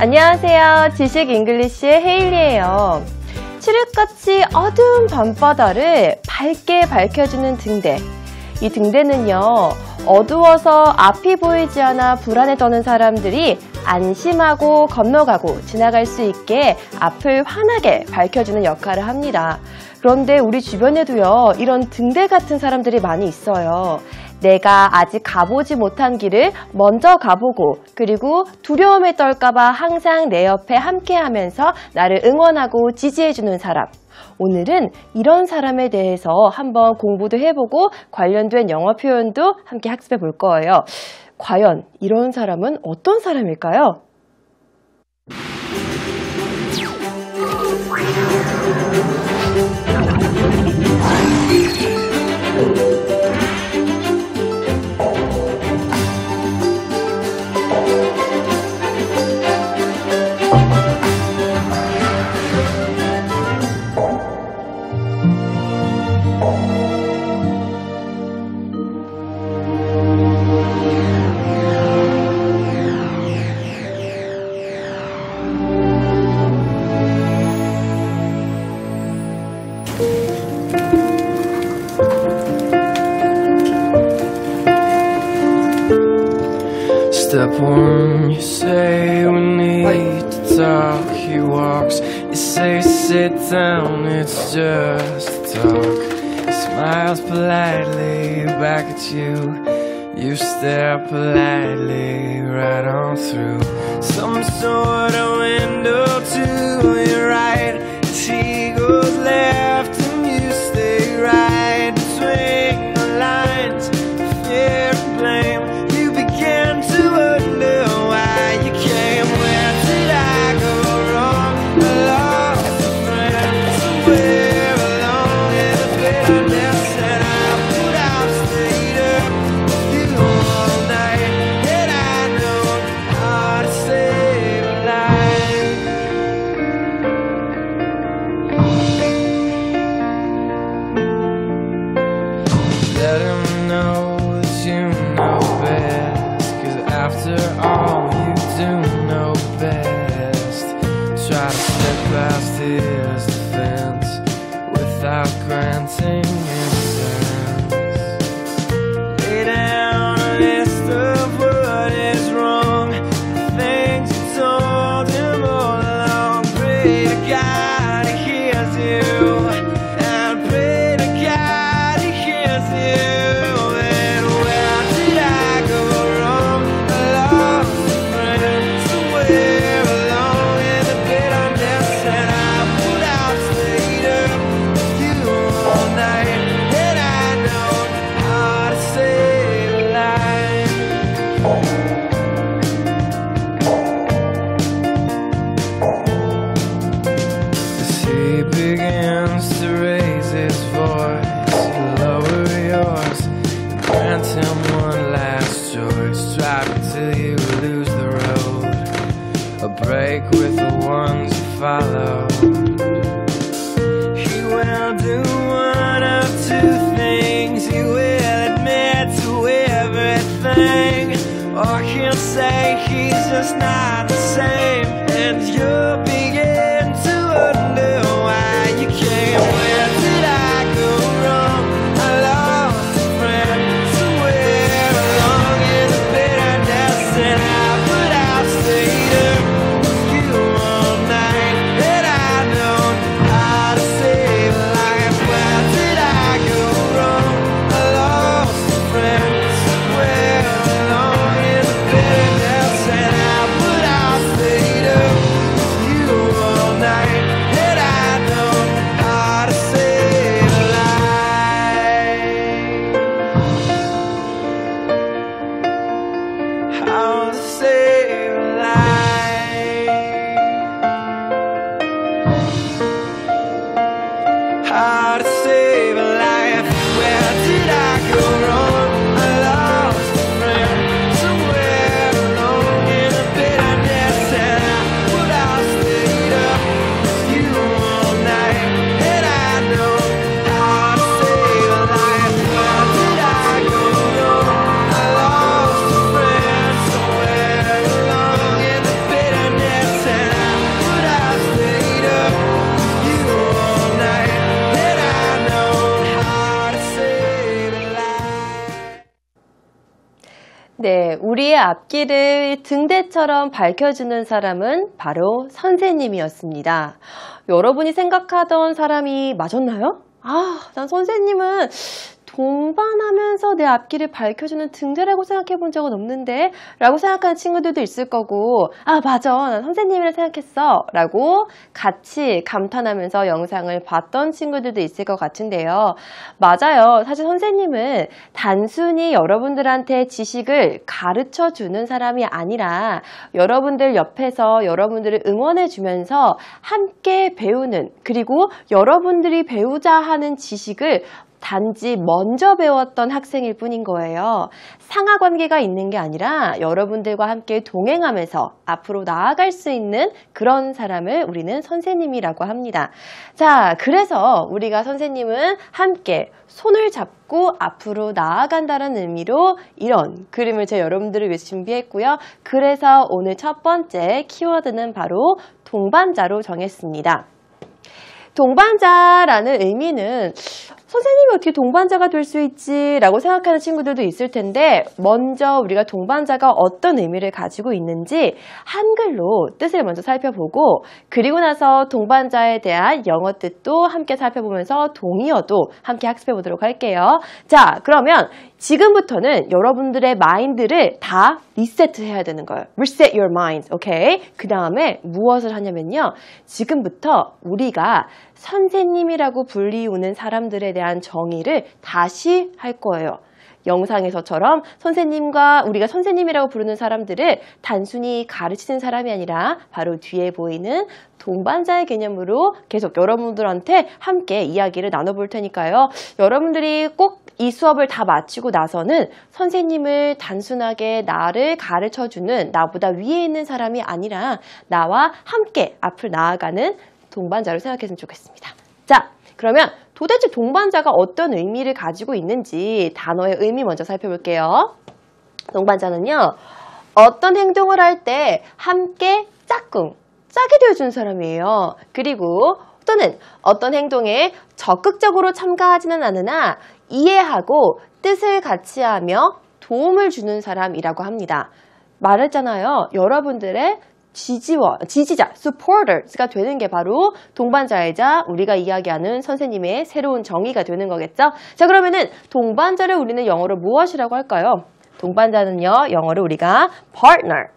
안녕하세요. 지식 잉글리시의 헤일리예요. 칠흑같이 어두운 밤바다를 밝게 밝혀주는 등대. 이 등대는요, 어두워서 앞이 보이지 않아 불안에 떠는 사람들이 안심하고 건너가고 지나갈 수 있게 앞을 환하게 밝혀주는 역할을 합니다. 그런데 우리 주변에도요, 이런 등대 같은 사람들이 많이 있어요. 내가 아직 가보지 못한 길을 먼저 가보고, 그리고 두려움에 떨까봐 항상 내 옆에 함께하면서 나를 응원하고 지지해주는 사람. 오늘은 이런 사람에 대해서 한번 공부도 해보고 관련된 영어 표현도 함께 학습해 볼 거예요. 과연 이런 사람은 어떤 사람일까요? Step one, you say we need to talk. He walks, you say sit down, it's just a talk. He smiles politely back at you. You stare politely right on through some sort of window to your right. As he goes left and you stay right between the lines of fear and blame. You begin to wonder why you came. Where did I go wrong? I lost a friend somewhere along in the bitterness, and I put out stayed up with you all night. And I know how to save a life. Let him know that you know best, 'cause after all you do know best. Try to step past his defense without granting innocence. Lay down a list of what is wrong, the things you told him all along. Pray to God he hears you, and pray to God he hears you. And where did I go wrong? I lost a friend somewhere along in the bitterness, and I put out stayed up with you all night. And I know how to save a life. As he begins to raise his voice, you lower yours and grant him one last choice. Drive until you lose the road, a break with the ones you follow. He will do one of two things. He will admit to everything, or he'll say he's just not the same. And you'll begin to wonder why you came. Where did I go wrong? I lost a friend somewhere along in the bitterness, and I put out stayed up with you all night. And I know how to save a life. Where did I go wrong? I lost a friend somewhere along in the bitterness, and I put out stayed up with 네, 우리의 앞길을 등대처럼 밝혀주는 사람은 바로 선생님이었습니다. 여러분이 생각하던 사람이 맞았나요? 난 선생님은 동반하면서 내 앞길을 밝혀주는 등대라고 생각해 본 적은 없는데 라고 생각하는 친구들도 있을 거고 맞아 난 선생님이라 생각했어 라고 같이 감탄하면서 영상을 봤던 친구들도 있을 것 같은데요. 맞아요. 사실 선생님은 단순히 여러분들한테 지식을 가르쳐 주는 사람이 아니라 여러분들 옆에서 여러분들을 응원해 주면서 함께 배우는 그리고 여러분들이 배우자 하는 지식을 단지 먼저 배웠던 학생일 뿐인 거예요. 상하 관계가 있는 게 아니라 여러분들과 함께 동행하면서 앞으로 나아갈 수 있는 그런 사람을 우리는 선생님이라고 합니다. 자, 그래서 우리가 선생님은 함께 손을 잡고 앞으로 나아간다는 의미로 이런 그림을 제가 여러분들을 위해서 준비했고요. 그래서 오늘 첫 번째 키워드는 바로 동반자로 정했습니다. 동반자라는 의미는 선생님이 어떻게 동반자가 될 수 있지? 라고 생각하는 친구들도 있을 텐데 먼저 우리가 동반자가 어떤 의미를 가지고 있는지 한글로 뜻을 먼저 살펴보고 그리고 나서 동반자에 대한 영어 뜻도 함께 살펴보면서 동의어도 함께 학습해 보도록 할게요. 자, 그러면 지금부터는 여러분들의 마인드를 다 리셋해야 되는 거예요. Reset your minds, 오케이? 그 다음에 무엇을 하냐면요. 지금부터 우리가 선생님이라고 불리우는 사람들에 대한 정의를 다시 할 거예요. 영상에서처럼 선생님과 우리가 선생님이라고 부르는 사람들을 단순히 가르치는 사람이 아니라 바로 뒤에 보이는 동반자의 개념으로 계속 여러분들한테 함께 이야기를 나눠볼 테니까요. 여러분들이 꼭 이 수업을 다 마치고 나서는 선생님을 단순하게 나를 가르쳐주는 나보다 위에 있는 사람이 아니라 나와 함께 앞을 나아가는 동반자로 생각했으면 좋겠습니다. 자, 그러면 도대체 동반자가 어떤 의미를 가지고 있는지 단어의 의미 먼저 살펴볼게요. 동반자는요, 어떤 행동을 할 때 함께 짝꿍, 짝이 되어주는 사람이에요. 그리고 또는 어떤 행동에 적극적으로 참가하지는 않으나 이해하고 뜻을 같이 하며 도움을 주는 사람이라고 합니다. 말했잖아요. 여러분들의 지지자, supporters가 되는 게 바로 동반자이자 우리가 이야기하는 선생님의 새로운 정의가 되는 거겠죠? 자, 그러면은 동반자를 우리는 영어로 무엇이라고 할까요? 동반자는요, 영어로 우리가 partner.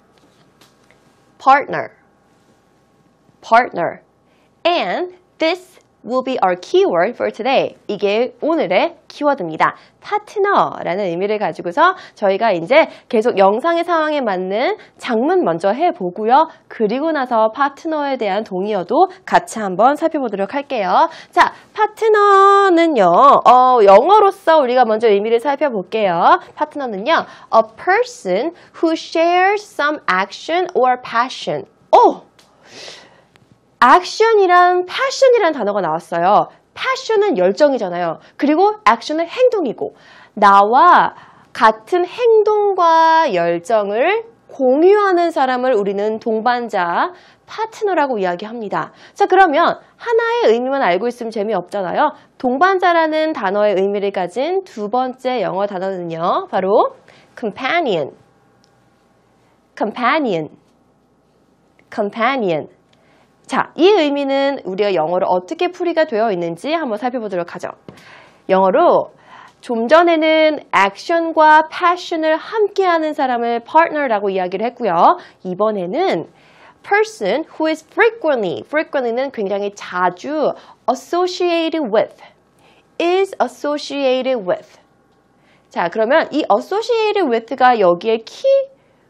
And this will be our keyword for today. 이게 오늘의 키워드입니다. 파트너라는 의미를 가지고서 저희가 이제 계속 영상의 상황에 맞는 장문 먼저 해보고요. 그리고 나서 파트너에 대한 동의어도 같이 한번 살펴보도록 할게요. 자, 파트너는요. 영어로서 우리가 먼저 의미를 살펴볼게요. 파트너는요. A person who shares some action or passion. 액션이랑 패션이라는 단어가 나왔어요. 패션은 열정이잖아요. 그리고 액션은 행동이고 나와 같은 행동과 열정을 공유하는 사람을 우리는 동반자, 파트너라고 이야기합니다. 자, 그러면 하나의 의미만 알고 있으면 재미없잖아요. 동반자라는 단어의 의미를 가진 두 번째 영어 단어는요. 바로 companion. 자, 이 의미는 우리가 영어로 어떻게 풀이가 되어 있는지 한번 살펴보도록 하죠. 영어로 좀 전에는 액션과 패션을 함께하는 사람을 partner라고 이야기를 했고요. 이번에는 person who is frequently는 굉장히 자주 associated with. 자, 그러면 이 associated with가 여기에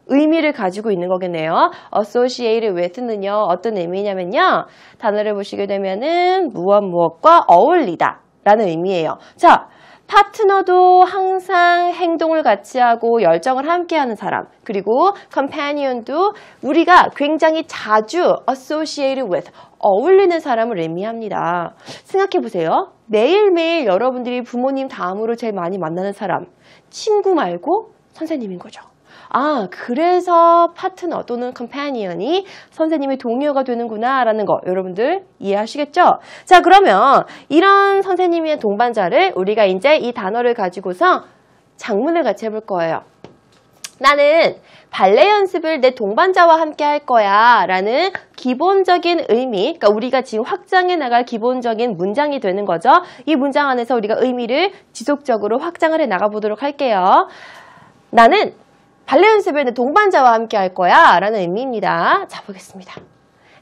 의미를 가지고 있는 거겠네요. associated with는요. 어떤 의미냐면요. 단어를 보시게 되면은 무엇과 어울리다 라는 의미예요. 자, 파트너도 항상 행동을 같이 하고 열정을 함께하는 사람, 그리고 companion도 우리가 굉장히 자주 associated with, 어울리는 사람을 의미합니다. 생각해보세요. 매일매일 여러분들이 부모님 다음으로 제일 많이 만나는 사람, 친구 말고 선생님인 거죠. 그래서 파트너 또는 컴패니언이 선생님의 동료가 되는구나 라는 거 여러분들 이해하시겠죠? 자, 그러면 이런 선생님의 동반자를 우리가 이제 이 단어를 가지고서 장문을 같이 해볼 거예요. 나는 발레 연습을 내 동반자와 함께 할 거야 라는 기본적인 의미, 그러니까 우리가 지금 확장해 나갈 기본적인 문장이 되는 거죠. 이 문장 안에서 우리가 의미를 지속적으로 확장을 해 나가보도록 할게요. 나는 발레 연습을 내 동반자와 함께 할 거야 라는 의미입니다. 자, 보겠습니다.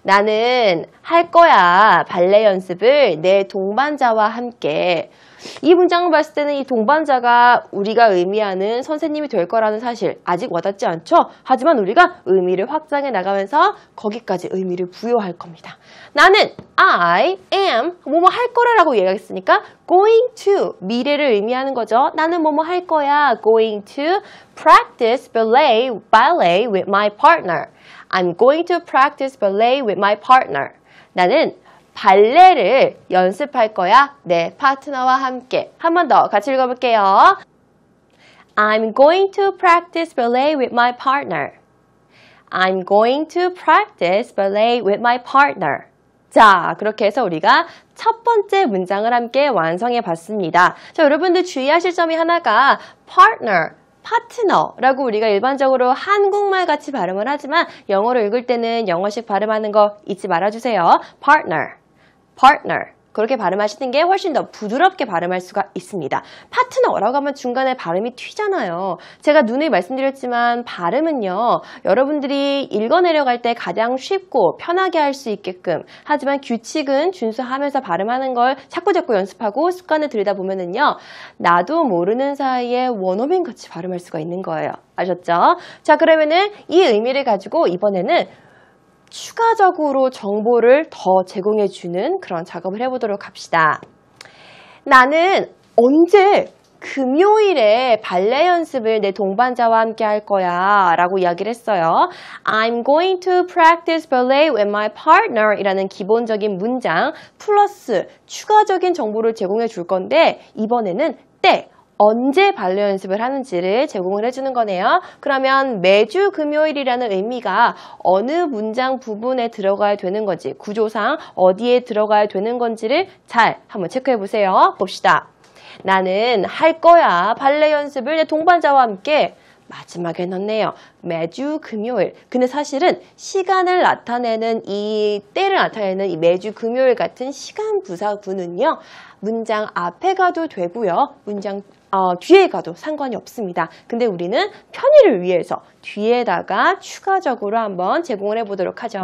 나는 할 거야 발레 연습을 내 동반자와 함께. 이 문장을 봤을 때는 이 동반자가 우리가 의미하는 선생님이 될 거라는 사실 아직 와닿지 않죠? 하지만 우리가 의미를 확장해 나가면서 거기까지 의미를 부여할 겁니다. 나는 I am 뭐뭐 할 거라고 얘기했으니까 going to 미래를 의미하는 거죠. 나는 뭐뭐 할 거야 going to practice ballet with my partner. I'm going to practice ballet with my partner. 나는 발레를 연습할 거야. 내 파트너와 함께. 한 번 더 같이 읽어볼게요. I'm going to practice ballet with my partner. I'm going to practice ballet with my partner. 자, 그렇게 해서 우리가 첫 번째 문장을 함께 완성해 봤습니다. 자, 여러분들 주의하실 점이 하나가 partner, 파트너라고 우리가 일반적으로 한국말 같이 발음을 하지만 영어로 읽을 때는 영어식 발음하는 거 잊지 말아주세요. partner, partner. 그렇게 발음하시는 게 훨씬 더 부드럽게 발음할 수가 있습니다. 파트너라고 하면 중간에 발음이 튀잖아요. 제가 누누이 말씀드렸지만 발음은요. 여러분들이 읽어내려갈 때 가장 쉽고 편하게 할 수 있게끔 하지만 규칙은 준수하면서 발음하는 걸 자꾸자꾸 연습하고 습관을 들이다 보면은요. 나도 모르는 사이에 원어민 같이 발음할 수가 있는 거예요. 아셨죠? 자, 그러면은 이 의미를 가지고 이번에는 추가적으로 정보를 더 제공해주는 그런 작업을 해보도록 합시다. 나는 언제 금요일에 발레 연습을 내 동반자와 함께 할 거야 라고 이야기를 했어요. I'm going to practice ballet with my partner 이라는 기본적인 문장 플러스 추가적인 정보를 제공해 줄 건데 이번에는 때 언제 발레 연습을 하는지를 제공을 해주는 거네요. 그러면 매주 금요일이라는 의미가 어느 문장 부분에 들어가야 되는 건지 구조상 어디에 들어가야 되는 건지를 잘 한번 체크해 보세요. 봅시다. 나는 할 거야 발레 연습을 내 동반자와 함께 마지막에 넣네요. 매주 금요일. 근데 사실은 시간을 나타내는 이 때를 나타내는 이 매주 금요일 같은 시간 부사구는요. 문장 앞에 가도 되고요. 문장 뒤에 가도 상관이 없습니다. 근데 우리는 편의를 위해서 뒤에다가 추가적으로 한번 제공을 해보도록 하죠.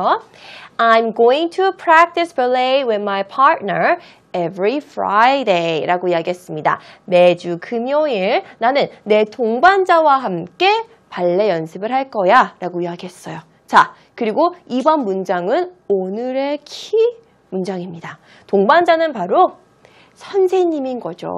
I'm going to practice ballet with my partner every Friday 라고 이야기했습니다. 매주 금요일 나는 내 동반자와 함께 발레 연습을 할 거야 라고 이야기했어요. 자, 그리고 이번 문장은 오늘의 키 문장입니다. 동반자는 바로 선생님인 거죠.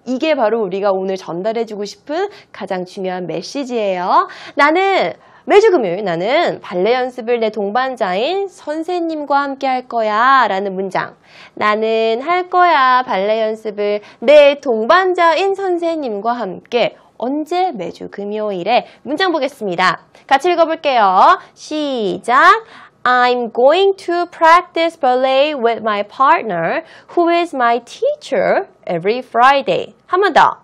이게 바로 우리가 오늘 전달해주고 싶은 가장 중요한 메시지예요. 나는 매주 금요일 나는 발레 연습을 내 동반자인 선생님과 함께 할 거야 라는 문장. 나는 할 거야 발레 연습을 내 동반자인 선생님과 함께 언제? 매주 금요일에. 문장 보겠습니다. 같이 읽어볼게요. 시작. I'm going to practice ballet with my partner, who is my teacher, every Friday. 한 번 더.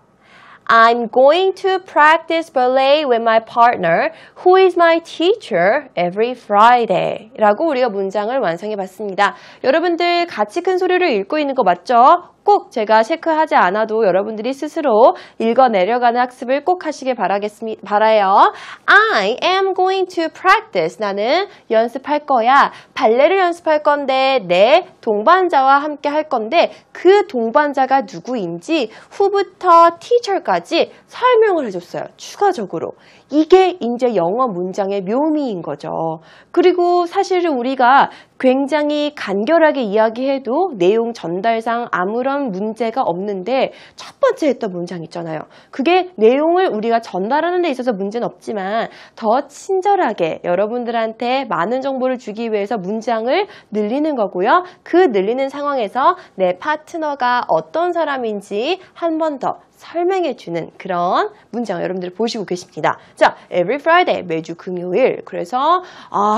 I'm going to practice ballet with my partner, who is my teacher, every Friday. 라고 우리가 문장을 완성해 봤습니다. 여러분들 같이 큰 소리로 읽고 있는 거 맞죠? 꼭 제가 체크하지 않아도 여러분들이 스스로 읽어내려가는 학습을 꼭 하시길 바라요. I am going to practice. 나는 연습할 거야. 발레를 연습할 건데 내 동반자와 함께 할 건데 그 동반자가 누구인지 후부터 teacher까지 설명을 해줬어요. 추가적으로. 이게 이제 영어 문장의 묘미인 거죠. 그리고 사실은 우리가 굉장히 간결하게 이야기해도 내용 전달상 아무런 문제가 없는데 첫 번째 했던 문장 있잖아요. 그게 내용을 우리가 전달하는 데 있어서 문제는 없지만 더 친절하게 여러분들한테 많은 정보를 주기 위해서 문장을 늘리는 거고요. 그 늘리는 상황에서 내 파트너가 어떤 사람인지 한 번 더 설명해주는 그런 문장 여러분들 보시고 계십니다. 자, every Friday, 매주 금요일. 그래서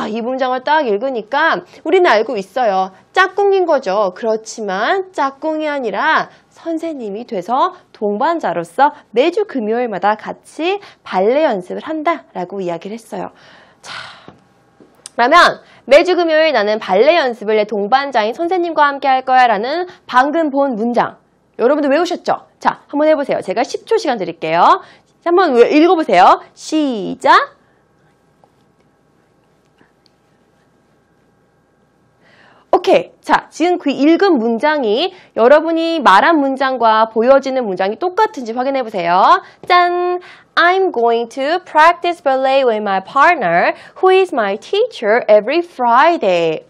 이 문장을 딱 읽으니까 우리는 알고 있어요. 짝꿍인 거죠. 그렇지만 짝꿍이 아니라 선생님이 돼서 동반자로서 매주 금요일마다 같이 발레 연습을 한다라고 이야기를 했어요. 자, 그러면 매주 금요일 나는 발레 연습을 내 동반자인 선생님과 함께 할 거야 라는 방금 본 문장 여러분들 외우셨죠? 자, 한번 해보세요. 제가 10초 시간 드릴게요. 한번 읽어보세요. 시작! 오케이. 자, 지금 그 읽은 문장이 여러분이 말한 문장과 보여지는 문장이 똑같은지 확인해 보세요. 짠! I'm going to practice ballet with my partner, who is my teacher every Friday.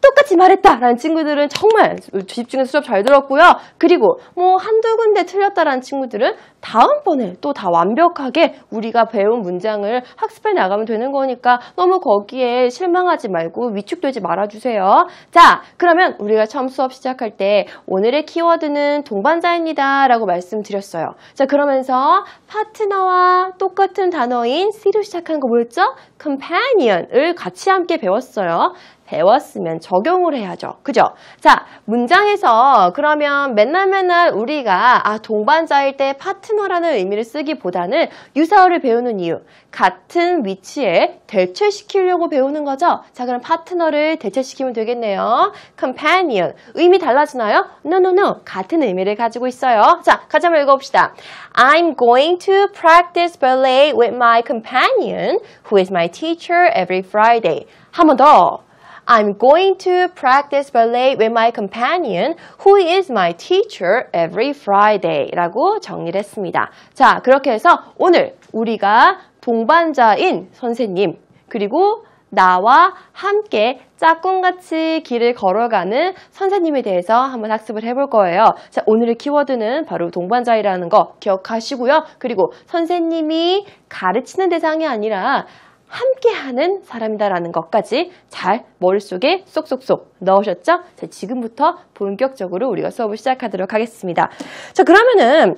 똑같이 말했다라는 친구들은 정말 집중해서 수업 잘 들었고요. 그리고 뭐 한두 군데 틀렸다라는 친구들은 다음번에 또 다 완벽하게 우리가 배운 문장을 학습해 나가면 되는 거니까 너무 거기에 실망하지 말고 위축되지 말아주세요. 자, 그러면 우리가 처음 수업 시작할 때 오늘의 키워드는 동반자입니다 라고 말씀드렸어요. 자, 그러면서 파트너와 똑같은 단어인 C로 시작한 거 뭐였죠? Companion을 같이 함께 배웠어요. 배웠으면 적용을 해야죠. 그죠? 자, 문장에서 그러면 맨날 우리가 동반자일 때 파트너라는 의미를 쓰기보다는 유사어를 배우는 이유. 같은 위치에 대체시키려고 배우는 거죠. 자, 그럼 파트너를 대체시키면 되겠네요. companion. 의미 달라지나요? No. 같은 의미를 가지고 있어요. 자, 같이 한번 읽어봅시다. I'm going to practice ballet with my companion, who is my teacher every Friday. 한 번 더. I'm going to practice ballet with my companion, who is my teacher every Friday 라고 정리를 했습니다. 자, 그렇게 해서 오늘 우리가 동반자인 선생님, 그리고 나와 함께 짝꿍같이 길을 걸어가는 선생님에 대해서 한번 학습을 해볼 거예요. 자, 오늘의 키워드는 바로 동반자이라는 거 기억하시고요. 그리고 선생님이 가르치는 대상이 아니라 함께하는 사람이다라는 것까지 잘 머릿속에 쏙쏙쏙 넣으셨죠? 자, 지금부터 본격적으로 우리가 수업을 시작하도록 하겠습니다. 자, 그러면은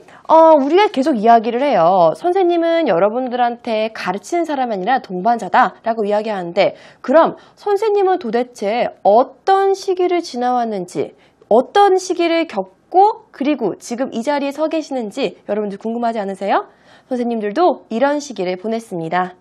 우리가 계속 이야기를 해요. 선생님은 여러분들한테 가르치는 사람이 아니라 동반자다라고 이야기하는데 그럼 선생님은 도대체 어떤 시기를 지나왔는지 어떤 시기를 겪고 그리고 지금 이 자리에 서 계시는지 여러분들 궁금하지 않으세요? 선생님들도 이런 시기를 보냈습니다.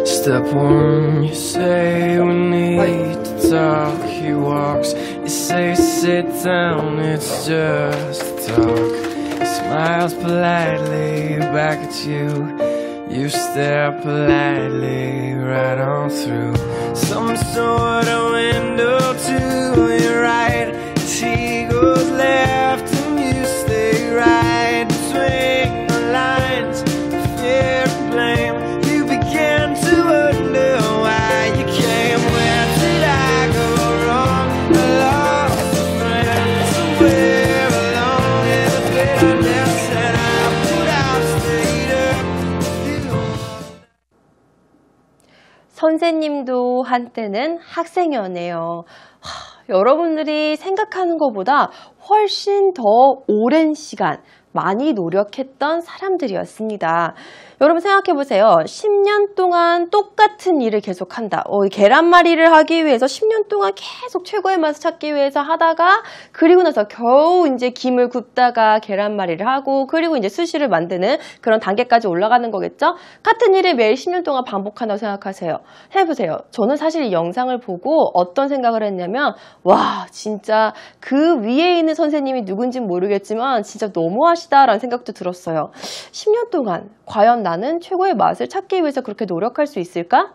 Step one, you say we need to talk. He walks, you say sit down, it's just a talk. He smiles politely back at you. You stare politely right on through some sort of window to your right. As he goes left and you stay right between the lines of fear and blame. You begin to wonder why you came. Where did I go wrong? I lost a friend somewhere along in the bitterness that I put out stayed up. 선생님도 한때는 학생이었네요. 여러분들이 생각하는 것보다 훨씬 더 오랜 시간 많이 노력했던 사람들이었습니다. 여러분 생각해보세요. 10년 동안 똑같은 일을 계속한다. 계란말이를 하기 위해서 10년 동안 계속 최고의 맛을 찾기 위해서 하다가 그리고 나서 겨우 이제 김을 굽다가 계란말이를 하고 그리고 이제 스시를 만드는 그런 단계까지 올라가는 거겠죠? 같은 일을 매일 10년 동안 반복한다고 생각하세요. 해보세요. 저는 사실 이 영상을 보고 어떤 생각을 했냐면 와 진짜 그 위에 있는 선생님이 누군지는 모르겠지만 진짜 너무하시다라는 생각도 들었어요. 10년 동안 과연 나는 최고의 맛을 찾기 위해서 그렇게 노력할 수 있을까?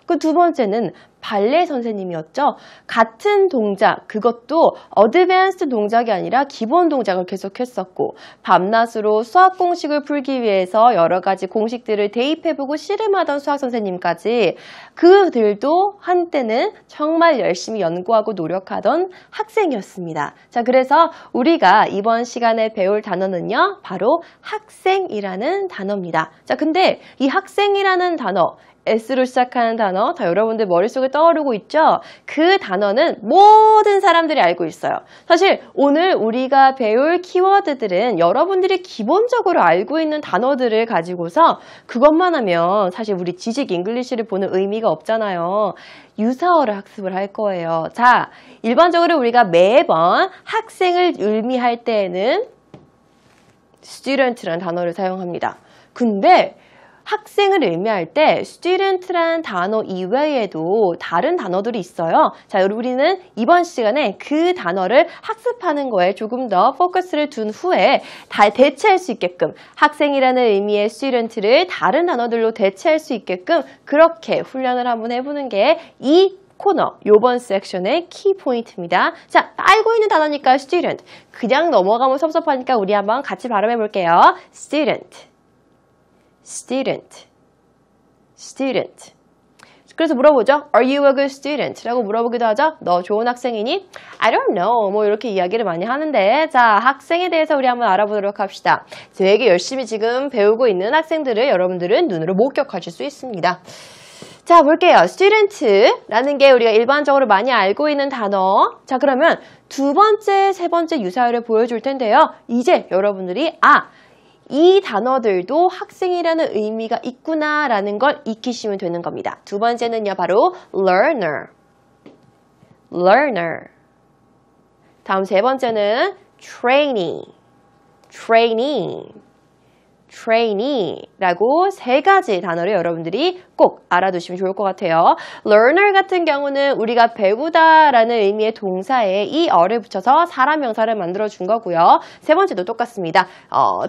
그 두 번째는 발레 선생님이었죠. 같은 동작, 그것도 어드밴스드 동작이 아니라 기본 동작을 계속했었고 밤낮으로 수학 공식을 풀기 위해서 여러 가지 공식들을 대입해보고 씨름하던 수학 선생님까지 그들도 한때는 정말 열심히 연구하고 노력하던 학생이었습니다. 자, 그래서 우리가 이번 시간에 배울 단어는요, 바로 학생이라는 단어입니다. 자, 근데 이 학생이라는 단어 S로 시작하는 단어, 다 여러분들 머릿속에 떠오르고 있죠? 그 단어는 모든 사람들이 알고 있어요. 사실 오늘 우리가 배울 키워드들은 여러분들이 기본적으로 알고 있는 단어들을 가지고서 그것만 하면 사실 우리 지식 잉글리시를 보는 의미가 없잖아요. 유사어를 학습을 할 거예요. 자, 일반적으로 우리가 매번 학생을 의미할 때에는 student라는 단어를 사용합니다. 근데 학생을 의미할 때 student라는 단어 이외에도 다른 단어들이 있어요. 자, 우리는 이번 시간에 그 단어를 학습하는 거에 조금 더 포커스를 둔 후에 다 대체할 수 있게끔 학생이라는 의미의 student를 다른 단어들로 대체할 수 있게끔 그렇게 훈련을 한번 해보는 게 이 코너, 요번 섹션의 키포인트입니다. 자, 알고 있는 단어니까 student. 그냥 넘어가면 섭섭하니까 우리 한번 같이 발음해 볼게요. student. student, student. 그래서 물어보죠. Are you a good student? 라고 물어보기도 하죠. 너 좋은 학생이니? I don't know. 뭐 이렇게 이야기를 많이 하는데 자, 학생에 대해서 우리 한번 알아보도록 합시다. 되게 열심히 지금 배우고 있는 학생들을 여러분들은 눈으로 목격하실 수 있습니다. 자, 볼게요. student라는 게 우리가 일반적으로 많이 알고 있는 단어. 자, 그러면 두 번째, 세 번째 유사어를 보여줄 텐데요. 이제 여러분들이 이 단어들도 학생이라는 의미가 있구나라는 걸 익히시면 되는 겁니다. 두 번째는요, 바로 learner. learner. 다음 세 번째는 trainee. trainee. trainee라고 세 가지 단어를 여러분들이 꼭 알아두시면 좋을 것 같아요. learner 같은 경우는 우리가 배우다라는 의미의 동사에 이어를 붙여서 사람 명사를 만들어준 거고요. 세 번째도 똑같습니다.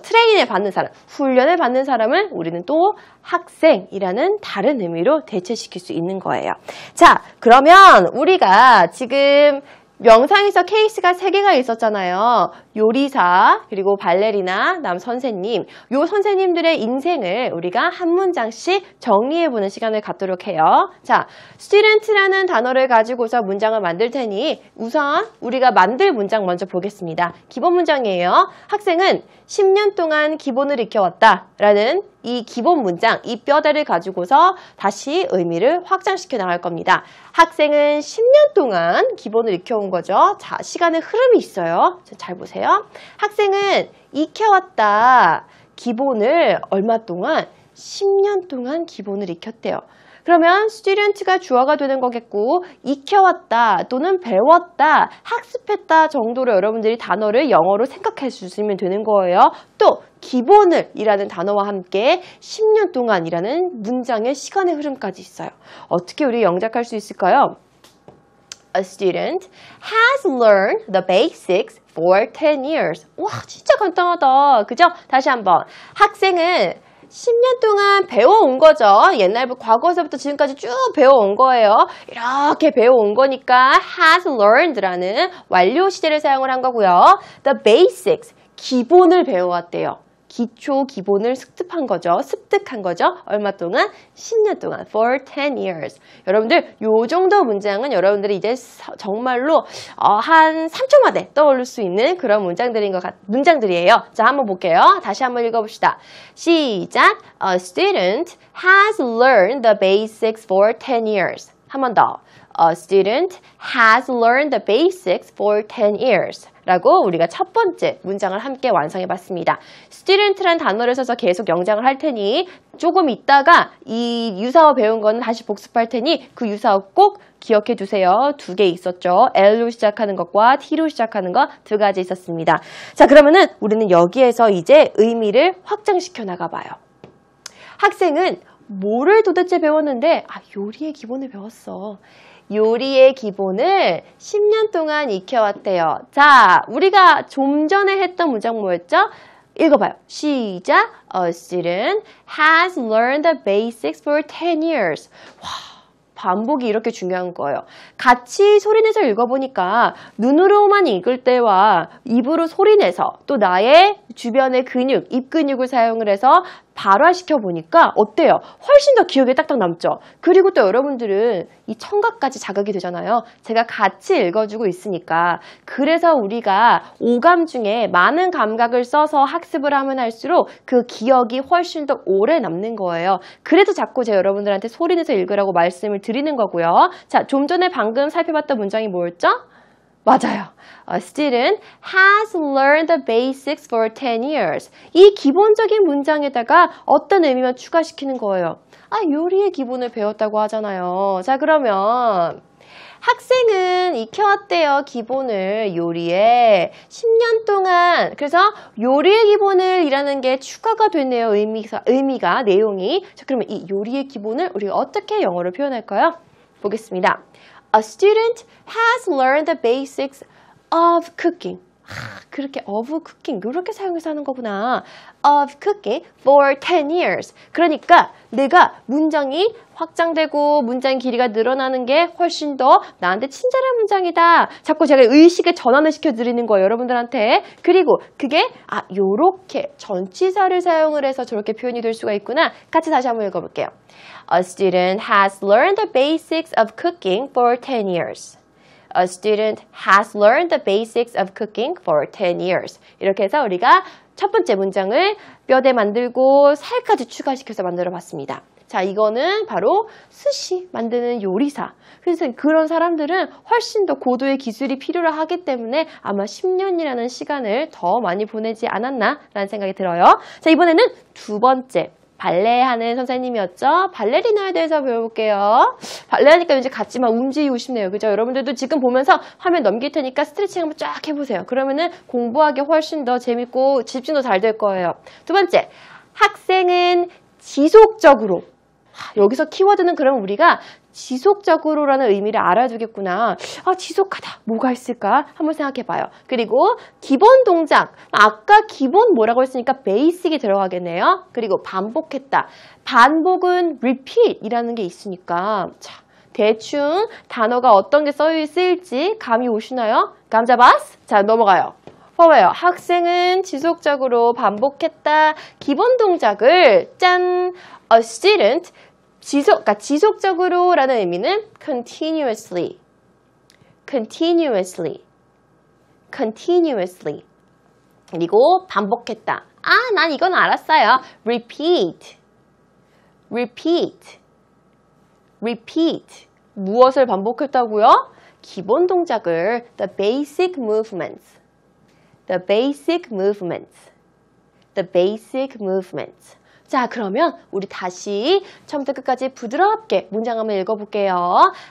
트레이닝을 받는 사람, 훈련을 받는 사람을 우리는 또 학생이라는 다른 의미로 대체시킬 수 있는 거예요. 자, 그러면 우리가 지금 명상에서 케이스가 3개가 있었잖아요. 요리사, 그리고 발레리나, 남 선생님. 요 선생님들의 인생을 우리가 한 문장씩 정리해보는 시간을 갖도록 해요. 자, student라는 단어를 가지고서 문장을 만들 테니 우선 우리가 만들 문장 먼저 보겠습니다. 기본 문장이에요. 학생은 10년 동안 기본을 익혀왔다 라는 이 기본 문장, 이 뼈대를 가지고서 다시 의미를 확장시켜 나갈 겁니다. 학생은 10년 동안 기본을 익혀온 거죠. 자, 시간의 흐름이 있어요. 잘 보세요. 학생은 익혀왔다. 기본을 얼마 동안? 10년 동안 기본을 익혔대요. 그러면 student가 주어가 되는 거겠고 익혀왔다 또는 배웠다, 학습했다 정도로 여러분들이 단어를 영어로 생각해 주시면 되는 거예요. 또 기본을 이라는 단어와 함께 10년 동안이라는 문장의 시간의 흐름까지 있어요. 어떻게 우리 영작할 수 있을까요? A student has learned the basics for 10 years. 와, 진짜 간단하다. 그죠? 다시 한번. 학생은 10년 동안 배워온 거죠. 옛날부터 과거에서부터 지금까지 쭉 배워온 거예요. 이렇게 배워온 거니까 has learned라는 완료 시제를 사용을 한 거고요. The basics, 기본을 배워왔대요. 기초, 기본을 습득한 거죠. 얼마 동안? 10년 동안. For 10 years. 여러분들, 요 정도 문장은 여러분들이 이제 정말로 한 3초 만에 떠올릴 수 있는 그런 문장들이에요. 자, 한번 볼게요. 다시 한번 읽어봅시다. 시작. A student has learned the basics for 10 years. 한 번 더. A student has learned the basics for 10 years. 라고 우리가 첫 번째 문장을 함께 완성해 봤습니다. student라는 단어를 써서 계속 영작을 할 테니 조금 있다가 이 유사어 배운 거는 다시 복습할 테니 그 유사어 꼭 기억해 두세요. 2개 있었죠. L로 시작하는 것과 T로 시작하는 것 2가지 있었습니다. 자, 그러면은 우리는 여기에서 이제 의미를 확장시켜 나가 봐요. 학생은 뭐를 도대체 배웠는데 요리의 기본을 배웠어. 요리의 기본을 10년 동안 익혀왔대요. 자, 우리가 좀 전에 했던 문장 뭐였죠? 읽어봐요. 시작. A student has learned the basics for 10 years. 와, 반복이 이렇게 중요한 거예요. 같이 소리내서 읽어보니까 눈으로만 읽을 때와 입으로 소리내서 또 나의 주변의 근육, 입 근육을 사용을 해서 발화시켜 보니까 어때요? 훨씬 더 기억에 딱딱 남죠? 그리고 또 여러분들은 이 청각까지 자극이 되잖아요. 제가 같이 읽어주고 있으니까. 그래서 우리가 오감 중에 많은 감각을 써서 학습을 하면 할수록 그 기억이 훨씬 더 오래 남는 거예요. 그래서 자꾸 제가 여러분들한테 소리내서 읽으라고 말씀을 드리는 거고요. 자, 좀 전에 방금 살펴봤던 문장이 뭐였죠? 맞아요. A student has learned the basics for 10 years. 이 기본적인 문장에다가 어떤 의미만 추가시키는 거예요. 아, 요리의 기본을 배웠다고 하잖아요. 자, 그러면 학생은 익혀왔대요. 기본을 요리에 10년 동안. 그래서 요리의 기본을 이라는 게 추가가 됐네요. 의미가 내용이. 자, 그러면 이 요리의 기본을 우리가 어떻게 영어로 표현할까요? 보겠습니다. A student has learned the basics of cooking. 그렇게 of cooking 그렇게 사용해서 하는 거구나. Of cooking for 10 years. 그러니까 내가 문장이 확장되고 문장 길이가 늘어나는 게 훨씬 더 나한테 친절한 문장이다. 자꾸 제가 의식에 전환을 시켜드리는 거예요. 여러분들한테. 그리고 그게 요렇게 전치사를 사용을 해서 저렇게 표현이 될 수가 있구나. 같이 다시 한번 읽어볼게요. A student has learned the basics of cooking for 10 years. A student has learned the basics of cooking for 10 years. 이렇게 해서 우리가 첫 번째 문장을 뼈대 만들고 살까지 추가시켜서 만들어 봤습니다. 자, 이거는 바로 스시 만드는 요리사. 그래서 그런 사람들은 훨씬 더 고도의 기술이 필요로 하기 때문에 아마 10년이라는 시간을 더 많이 보내지 않았나라는 생각이 들어요. 자, 이번에는 두 번째. 발레 하는 선생님이었죠. 발레리나에 대해서 배워볼게요. 발레 하니까 왠지 같이 막 움직이고 싶네요. 그죠? 여러분들도 지금 보면서 화면 넘길 테니까 스트레칭 한번 쫙 해보세요. 그러면은 공부하기 훨씬 더 재밌고 집중도 잘 될 거예요. 두 번째, 학생은 지속적으로. 여기서 키워드는 그럼 우리가 지속적으로라는 의미를 알아두겠구나. 지속하다. 뭐가 있을까? 한번 생각해봐요. 그리고 기본 동작. 아까 기본 뭐라고 했으니까 베이직이 들어가겠네요. 그리고 반복했다. 반복은 repeat이라는 게 있으니까 자, 대충 단어가 어떤 게 쓰일지 감이 오시나요? 감 잡았어? 자, 넘어가요. 봐봐요. 학생은 지속적으로 반복했다. 기본 동작을 짠! A student 그러니까 지속적으로라는 의미는 continuously, 그리고 반복했다. 난 이건 알았어요. repeat. 무엇을 반복했다고요? 기본 동작을 the basic movements. 자, 그러면 우리 다시 처음부터 끝까지 부드럽게 문장 한번 읽어볼게요.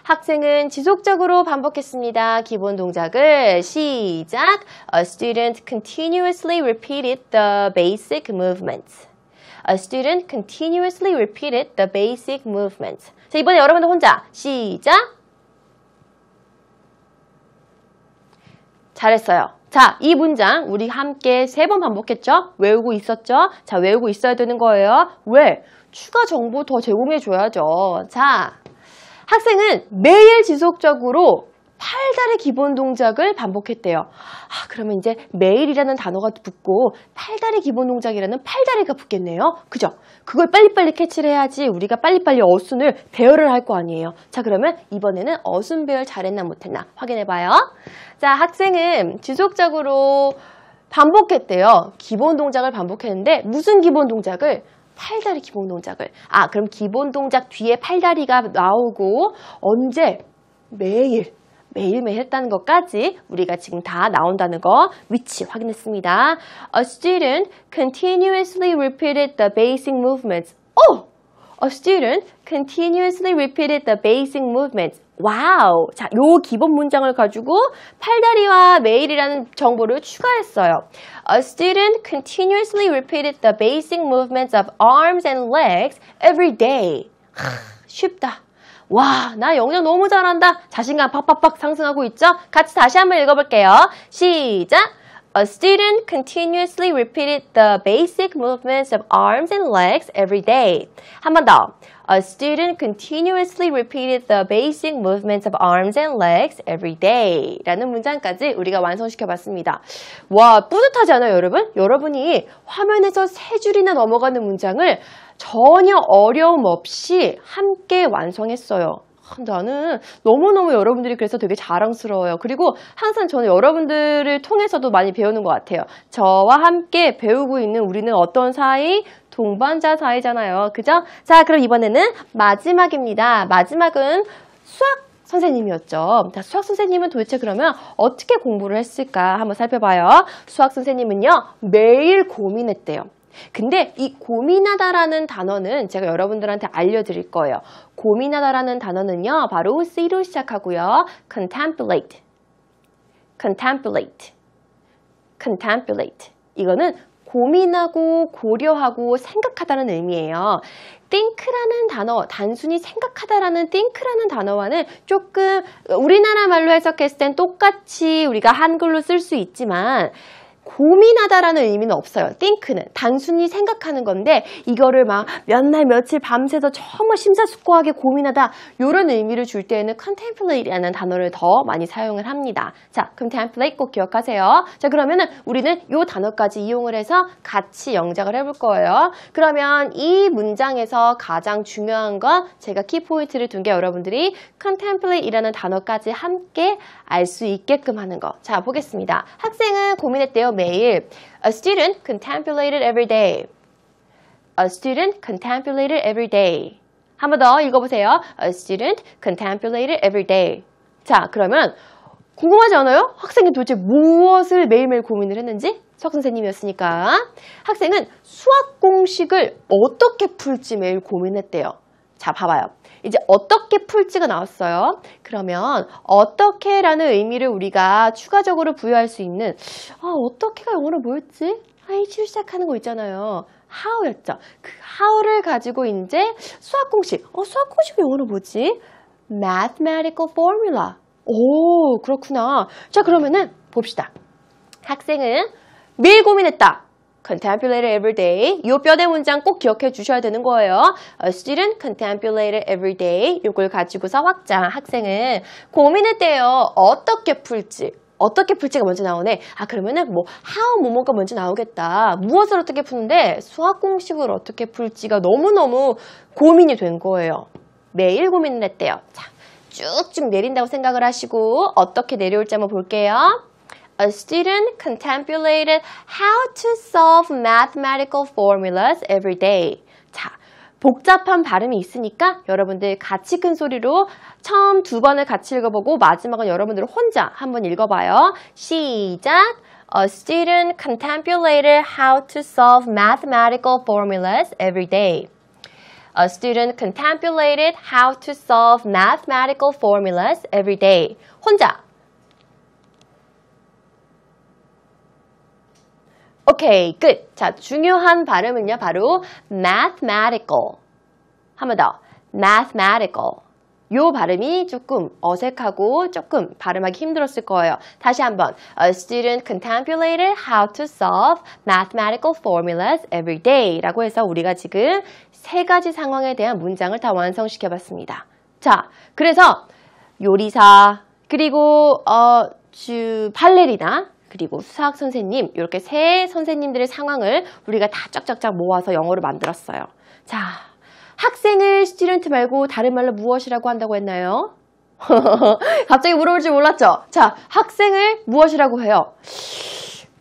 학생은 지속적으로 반복했습니다. 기본 동작을 시작. A student continuously repeated the basic movements. 자, 이번에 여러분들 혼자 시작. 잘했어요. 자, 이 문장 우리 함께 3번 반복했죠? 외우고 있었죠? 자, 외우고 있어야 되는 거예요. 왜? 추가 정보 더 제공해 줘야죠. 자, 학생은 매일 지속적으로 팔다리 기본 동작을 반복했대요. 그러면 이제 매일이라는 단어가 붙고 팔다리 기본 동작이라는 팔다리가 붙겠네요. 그죠? 그걸 빨리빨리 캐치를 해야지 우리가 빨리빨리 어순을 배열을 할 거 아니에요. 자, 그러면 이번에는 어순 배열 잘했나 못했나 확인해봐요. 자, 학생은 지속적으로 반복했대요. 기본 동작을 반복했는데 무슨 기본 동작을? 팔다리 기본 동작을. 그럼 기본 동작 뒤에 팔다리가 나오고 언제? 매일매일 했다는 것까지 우리가 지금 다 나온다는 거 위치 확인했습니다. A student continuously repeated the basic movements. A student continuously repeated the basic movements. 와우! 자, 요 기본 문장을 가지고 팔다리와 매일이라는 정보를 추가했어요. A student continuously repeated the basic movements of arms and legs every day. 쉽다. 와, 나 영어 너무 잘한다. 자신감 팍팍팍 상승하고 있죠? 같이 다시 한번 읽어볼게요. 시작! A student continuously repeated the basic movements of arms and legs every day. 한 번 더. A student continuously repeated the basic movements of arms and legs every day. 라는 문장까지 우리가 완성시켜 봤습니다. 와, 뿌듯하지 않아요, 여러분? 여러분이 화면에서 세 줄이나 넘어가는 문장을 전혀 어려움 없이 함께 완성했어요. 나는 너무너무 여러분들이 그래서 되게 자랑스러워요. 그리고 항상 저는 여러분들을 통해서도 많이 배우는 것 같아요. 저와 함께 배우고 있는 우리는 어떤 사이? 동반자 사이잖아요. 그죠? 자, 그럼 이번에는 마지막입니다. 마지막은 수학 선생님이었죠. 자, 수학 선생님은 도대체 그러면 어떻게 공부를 했을까 한번 살펴봐요. 수학 선생님은요, 매일 고민했대요. 근데 이 고민하다라는 단어는 제가 여러분들한테 알려드릴 거예요. 고민하다라는 단어는요, 바로 C로 시작하고요. contemplate, contemplate, contemplate. 이거는 고민하고 고려하고 생각하다는 의미예요. think라는 단어, 단순히 생각하다라는 think라는 단어와는 조금 우리나라 말로 해석했을 땐 똑같이 우리가 한글로 쓸 수 있지만 고민하다라는 의미는 없어요. think는 단순히 생각하는 건데 이거를 막 몇 날 며칠 밤새서 정말 심사숙고하게 고민하다 이런 의미를 줄 때에는 contemplate라는 단어를 더 많이 사용을 합니다. 자, contemplate 꼭 기억하세요. 자, 그러면은 우리는 이 단어까지 이용을 해서 같이 영작을 해볼 거예요. 그러면 이 문장에서 가장 중요한 건 제가 키포인트를 둔 게 여러분들이 contemplate이라는 단어까지 함께 알 수 있게끔 하는 거. 자, 보겠습니다. 학생은 고민했대요. 매일. A student contemplated every day. A student contemplated every day. 한 번 더 읽어보세요. A student contemplated every day. 자, 그러면 궁금하지 않아요? 학생이 도대체 무엇을 매일매일 고민을 했는지? 수학 선생님이었으니까. 학생은 수학 공식을 어떻게 풀지 매일 고민했대요. 자, 봐봐요. 이제 어떻게 풀지가 나왔어요. 그러면 어떻게라는 의미를 우리가 추가적으로 부여할 수 있는 어떻게가 영어로 뭐였지? H로 시작하는 거 있잖아요. how였죠. 그 how를 가지고 이제 수학 공식. 수학 공식 영어로 뭐지? mathematical formula. 오, 그렇구나. 자, 그러면은 봅시다. 학생은 매일 고민했다. contemplated every day. 이 뼈대 문장 꼭 기억해 주셔야 되는 거예요. A student contemplated every day. 이걸 가지고서 확장. 학생은 고민했대요. 어떻게 풀지? 어떻게 풀지가 먼저 나오네. 그러면은 how 뭐뭐가 먼저 나오겠다. 무엇을 어떻게 푸는데 수학 공식을 어떻게 풀지가 너무너무 고민이 된 거예요. 매일 고민을 했대요. 자, 쭉쭉 내린다고 생각을 하시고 어떻게 내려올지 한번 볼게요. A student contemplated how to solve mathematical formulas every day. 자, 복잡한 발음이 있으니까 여러분들 같이 큰 소리로 처음 두 번을 같이 읽어보고 마지막은 여러분들 혼자 한번 읽어봐요. 시작! A student contemplated how to solve mathematical formulas every day. A student contemplated how to solve mathematical formulas every day. 혼자. 오케이, 끝. 자, 중요한 발음은요, 바로 mathematical. 한 번 더. mathematical. 요 발음이 조금 어색하고 조금 발음하기 힘들었을 거예요. 다시 한번. A student contemplated how to solve mathematical formulas every day. 라고 해서 우리가 지금 세 가지 상황에 대한 문장을 다 완성시켜 봤습니다. 자, 그래서 요리사, 그리고 발레리나, 그리고 수학 선생님, 이렇게 세 선생님들의 상황을 우리가 다 쫙쫙쫙 모아서 영어로 만들었어요. 자, 학생을 student 말고 다른 말로 무엇이라고 한다고 했나요? 갑자기 물어볼 줄 몰랐죠? 자, 학생을 무엇이라고 해요?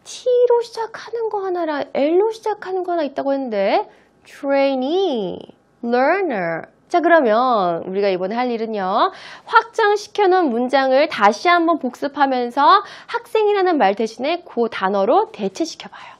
T로 시작하는 거 하나랑 L로 시작하는 거 하나 있다고 했는데 trainee, learner. 자, 그러면 우리가 이번에 할 일은요. 확장시켜놓은 문장을 다시 한번 복습하면서 학생이라는 말 대신에 그 단어로 대체시켜봐요.